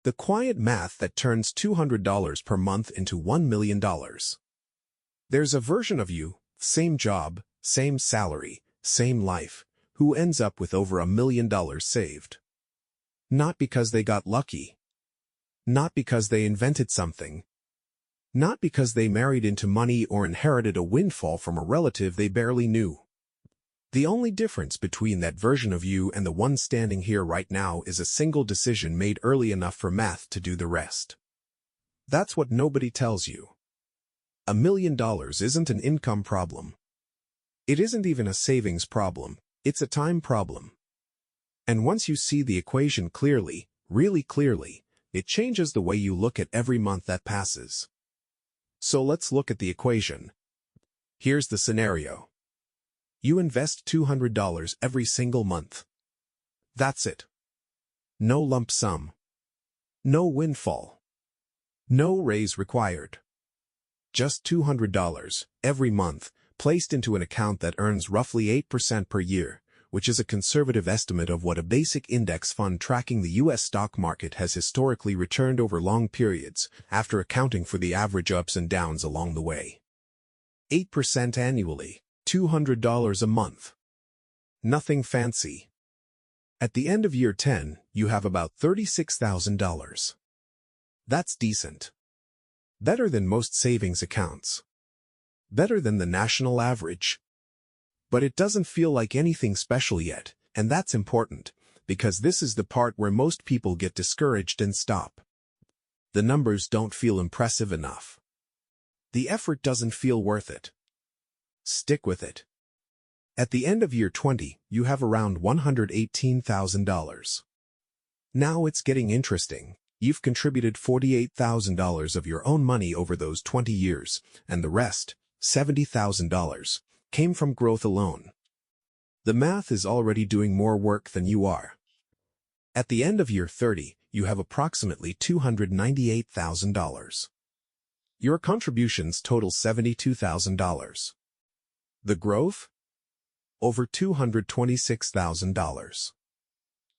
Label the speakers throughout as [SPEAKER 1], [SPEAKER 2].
[SPEAKER 1] The quiet math that turns $200 per month into $1 million. There's a version of you, same job, same salary, same life, who ends up with over $1 million saved. Not because they got lucky. Not because they invented something. Not because they married into money or inherited a windfall from a relative they barely knew. The only difference between that version of you and the one standing here right now is a single decision made early enough for math to do the rest. That's what nobody tells you. $1 million isn't an income problem. It isn't even a savings problem, it's a time problem. And once you see the equation clearly, really clearly, it changes the way you look at every month that passes. So let's look at the equation. Here's the scenario. You invest $200 every single month. That's it. No lump sum. No windfall. No raise required. Just $200 every month, placed into an account that earns roughly 8% per year, which is a conservative estimate of what a basic index fund tracking the U.S. stock market has historically returned over long periods, after accounting for the average ups and downs along the way. 8% annually, $200 a month. Nothing fancy. At the end of year 10, you have about $36,000. That's decent. Better than most savings accounts. Better than the national average. But it doesn't feel like anything special yet, and that's important, because this is the part where most people get discouraged and stop. The numbers don't feel impressive enough. The effort doesn't feel worth it. Stick with it. At the end of year 20, you have around $118,000. Now it's getting interesting. You've contributed $48,000 of your own money over those 20 years, and the rest, $70,000, came from growth alone. The math is already doing more work than you are. At the end of year 30, you have approximately $298,000. Your contributions total $72,000. The growth? Over $226,000.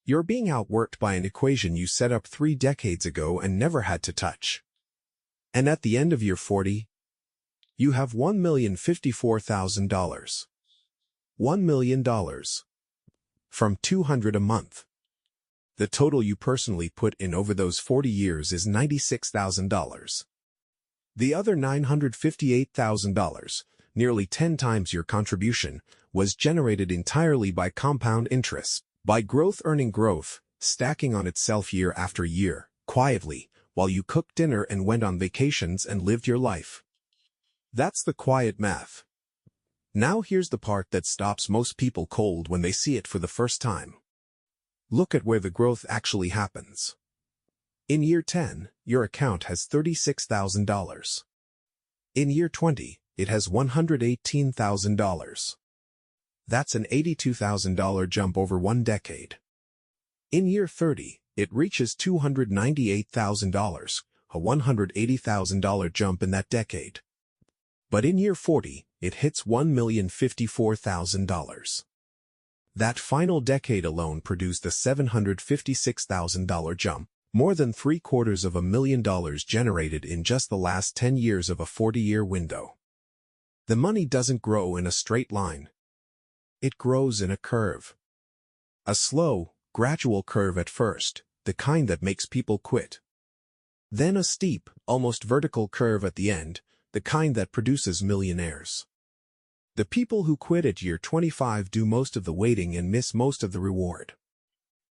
[SPEAKER 1] You're being outworked by an equation you set up 3 decades ago and never had to touch. And at the end of year 40, you have $1,054,000. $1 million. From 200 a month. The total you personally put in over those 40 years is $96,000. The other $958,000, nearly 10 times your contribution, was generated entirely by compound interest, by growth earning growth, stacking on itself year after year, quietly, while you cooked dinner and went on vacations and lived your life. That's the quiet math. Now here's the part that stops most people cold when they see it for the first time. Look at where the growth actually happens. In year 10, your account has $36,000. In year 20, it has $118,000. That's an $82,000 jump over 1 decade. In year 30, it reaches $298,000, a $180,000 jump in that decade. But in year 40, it hits $1,054,000. That final decade alone produced a $756,000 jump, more than $750,000 generated in just the last 10 years of a 40-year window. The money doesn't grow in a straight line. It grows in a curve. A slow, gradual curve at first, the kind that makes people quit. Then a steep, almost vertical curve at the end, the kind that produces millionaires. The people who quit at year 25 do most of the waiting and miss most of the reward.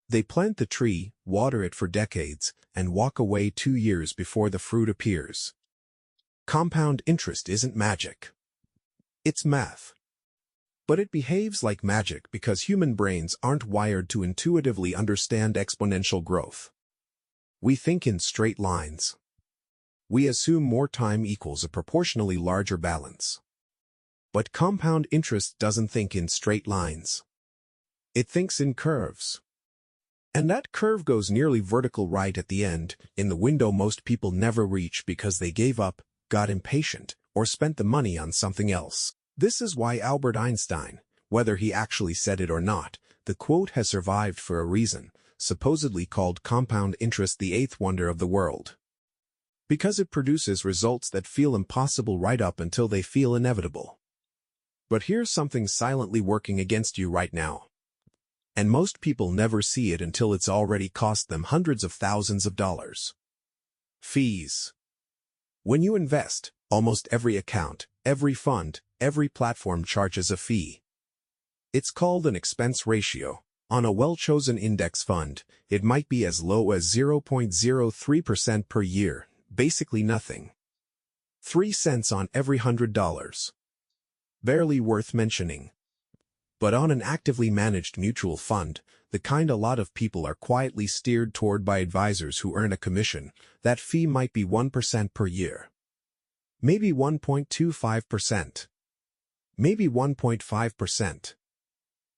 [SPEAKER 1] They plant the tree, water it for decades, and walk away 2 years before the fruit appears. Compound interest isn't magic. It's math. But it behaves like magic because human brains aren't wired to intuitively understand exponential growth. We think in straight lines. We assume more time equals a proportionally larger balance. But compound interest doesn't think in straight lines. It thinks in curves. And that curve goes nearly vertical right at the end, in the window most people never reach because they gave up, got impatient, or spent the money on something else. This is why Albert Einstein, whether he actually said it or not, the quote has survived for a reason, supposedly called compound interest the eighth wonder of the world. Because it produces results that feel impossible right up until they feel inevitable. But here's something silently working against you right now. And most people never see it until it's already cost them hundreds of thousands of dollars. Fees. When you invest, almost every account, every fund, every platform charges a fee. It's called an expense ratio. On a well-chosen index fund, it might be as low as 0.03% per year, basically nothing. 3 cents on every $100. Barely worth mentioning. But on an actively managed mutual fund, the kind a lot of people are quietly steered toward by advisors who earn a commission, that fee might be 1% per year. Maybe 1.25%. Maybe 1.5%.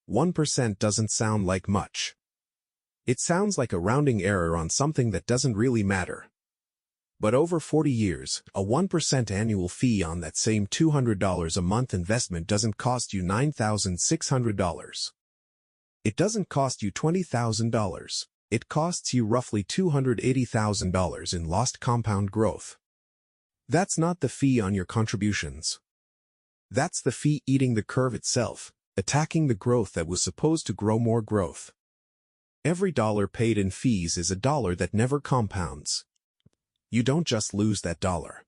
[SPEAKER 1] 1% doesn't sound like much. It sounds like a rounding error on something that doesn't really matter. But over 40 years, a 1% annual fee on that same $200 a month investment doesn't cost you $9,600. It doesn't cost you $20,000. It costs you roughly $280,000 in lost compound growth. That's not the fee on your contributions. That's the fee eating the curve itself, attacking the growth that was supposed to grow more growth. Every dollar paid in fees is a dollar that never compounds. You don't just lose that dollar.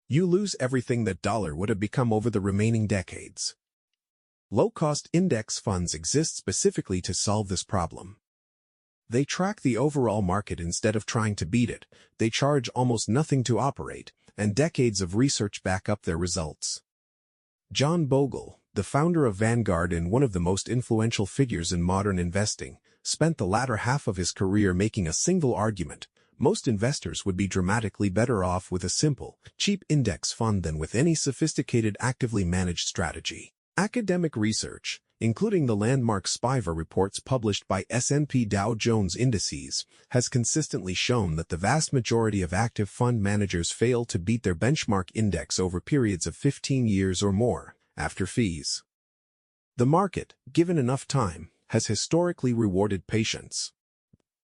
[SPEAKER 1] You lose everything that dollar would have become over the remaining decades. Low-cost index funds exist specifically to solve this problem. They track the overall market instead of trying to beat it. They charge almost nothing to operate, and decades of research back up their results. John Bogle, the founder of Vanguard and one of the most influential figures in modern investing, spent the latter half of his career making a single argument. Most investors would be dramatically better off with a simple, cheap index fund than with any sophisticated actively managed strategy. Academic research, including the landmark SPIVA reports published by S&P Dow Jones Indices, has consistently shown that the vast majority of active fund managers fail to beat their benchmark index over periods of 15 years or more, after fees. The market, given enough time, has historically rewarded patience.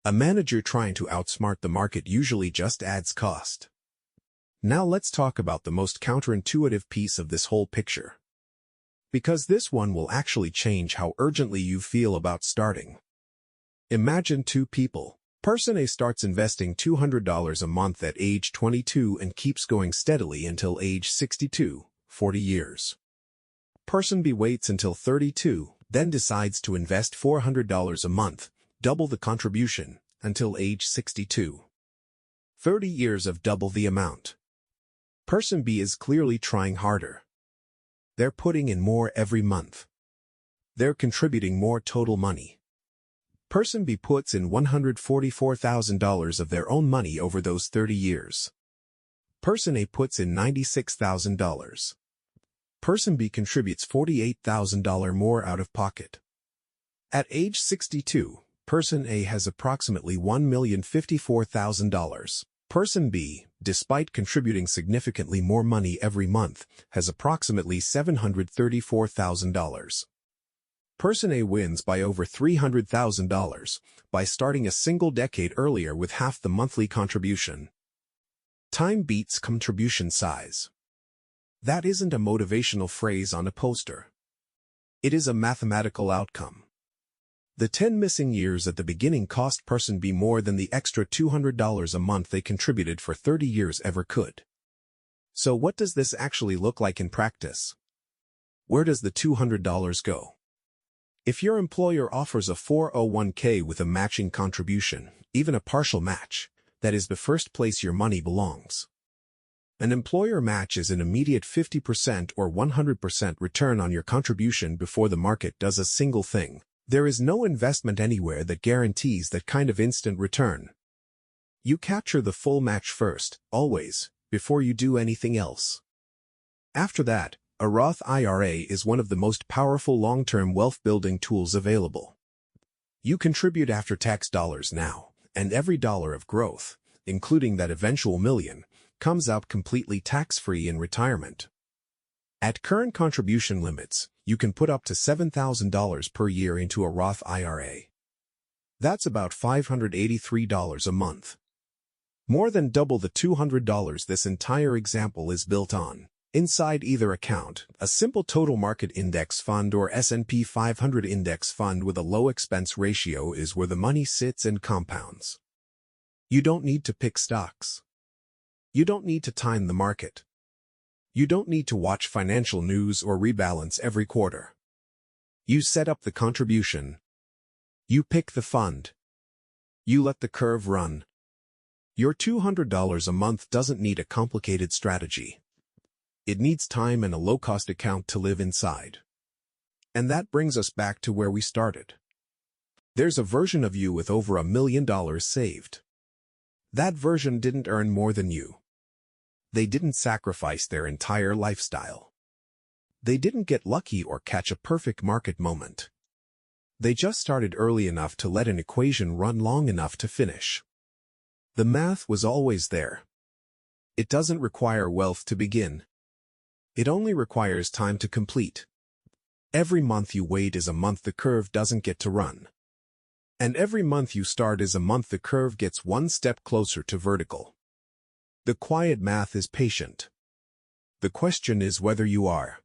[SPEAKER 1] A manager trying to outsmart the market usually just adds cost. Now let's talk about the most counterintuitive piece of this whole picture. Because this one will actually change how urgently you feel about starting. Imagine two people. Person A starts investing $200 a month at age 22 and keeps going steadily until age 62, 40 years. Person B waits until 32, then decides to invest $400 a month, double the contribution, until age 62. 30 years of double the amount. Person B is clearly trying harder. They're putting in more every month. They're contributing more total money. Person B puts in $144,000 of their own money over those 30 years. Person A puts in $96,000. Person B contributes $48,000 more out of pocket. At age 62, Person A has approximately $1,054,000. Person B, despite contributing significantly more money every month, has approximately $734,000. Person A wins by over $300,000 by starting a single decade earlier with half the monthly contribution. Time beats contribution size. That isn't a motivational phrase on a poster. It is a mathematical outcome. The 10 missing years at the beginning cost Person B more than the extra $200 a month they contributed for 30 years ever could. So what does this actually look like in practice? Where does the $200 go? If your employer offers a 401k with a matching contribution, even a partial match, that is the first place your money belongs. An employer match is an immediate 50% or 100% return on your contribution before the market does a single thing. There is no investment anywhere that guarantees that kind of instant return. You capture the full match first, always, before you do anything else. After that, a Roth IRA is one of the most powerful long-term wealth-building tools available. You contribute after-tax dollars now, and every dollar of growth, including that eventual million, comes out completely tax-free in retirement. At current contribution limits, you can put up to $7,000 per year into a Roth IRA. That's about $583 a month. More than double the $200 this entire example is built on. Inside either account, a simple total market index fund or S&P 500 index fund with a low expense ratio is where the money sits and compounds. You don't need to pick stocks. You don't need to time the market. You don't need to watch financial news or rebalance every quarter. You set up the contribution. You pick the fund. You let the curve run. Your $200 a month doesn't need a complicated strategy. It needs time and a low-cost account to live inside. And that brings us back to where we started. There's a version of you with over $1 million saved. That version didn't earn more than you. They didn't sacrifice their entire lifestyle. They didn't get lucky or catch a perfect market moment. They just started early enough to let an equation run long enough to finish. The math was always there. It doesn't require wealth to begin. It only requires time to complete. Every month you wait is a month the curve doesn't get to run. And every month you start is a month the curve gets one step closer to vertical. The quiet math is patient. The question is whether you are.